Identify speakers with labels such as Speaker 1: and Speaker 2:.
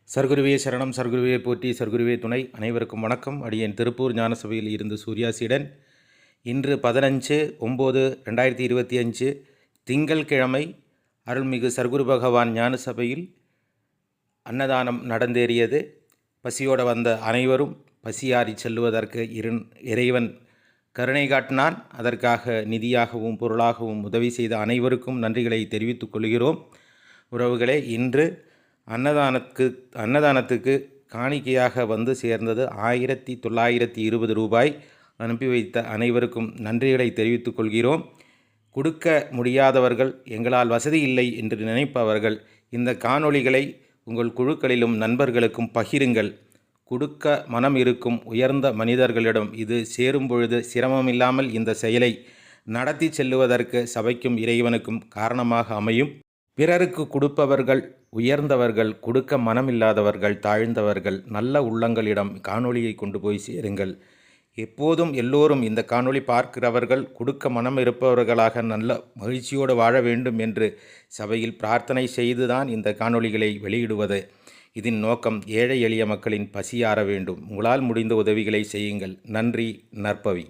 Speaker 1: சர்க்குருவே சரணம், சர்க்குருவே போற்றி, சர்க்குருவே துணை. அனைவருக்கும் வணக்கம். அடியேன் திருப்பூர் ஞானசபையில் இருந்து சூர்யாசீடன். இன்று 15/9/2025 திங்கள்கிழமை அருள்மிகு சர்க்குரு பகவான் ஞானசபையில் அன்னதானம் நடந்தேறியது. பசியோடு வந்த அனைவரும் பசியாறி செல்வதற்கு இறைவன் கருணை காட்டினான். அதற்காக நிதியாகவும் பொருளாகவும் உதவி செய்த அனைவருக்கும் நன்றிகளை தெரிவித்துக் கொள்கிறோம். உறவுகளே, இன்று அன்னதானத்துக்கு காணிக்கையாக வந்து சேர்ந்தது 1920 ரூபாய். அனுப்பி வைத்த அனைவருக்கும் நன்றிகளை தெரிவித்துக் கொள்கிறோம். கொடுக்க முடியாதவர்கள், எங்களால் வசதி இல்லை என்று நினைப்பவர்கள் இந்த காணொளிகளை உங்கள் குழுக்களிலும் நண்பர்களுக்கும் பகிருங்கள். கொடுக்க மனம் இருக்கும் உயர்ந்த மனிதர்களிடம் இது சேரும் பொழுது சிரமமில்லாமல் இந்த செயலை நடத்தி செல்லுவதற்கு சபைக்கும் இறைவனுக்கும் காரணமாக அமையும். பிறருக்கு கொடுப்பவர்கள் உயர்ந்தவர்கள், கொடுக்க மனமில்லாதவர்கள் தாழ்ந்தவர்கள். நல்ல உள்ளங்களிடம் காணொளியை கொண்டு போய் சேருங்கள். எப்போதும் எல்லோரும் இந்த காணொளி பார்க்கிறவர்கள் கொடுக்க மனம் இருப்பவர்களாக நல்ல மகிழ்ச்சியோடு வாழ வேண்டும் என்று சபையில் பிரார்த்தனை செய்துதான் இந்த காணொளிகளை வெளியிடுவது. இதன் நோக்கம் ஏழை எளிய மக்களின் பசியாற வேண்டும். உங்களால் முடிந்த உதவிகளை செய்யுங்கள். நன்றி. நற்பவி.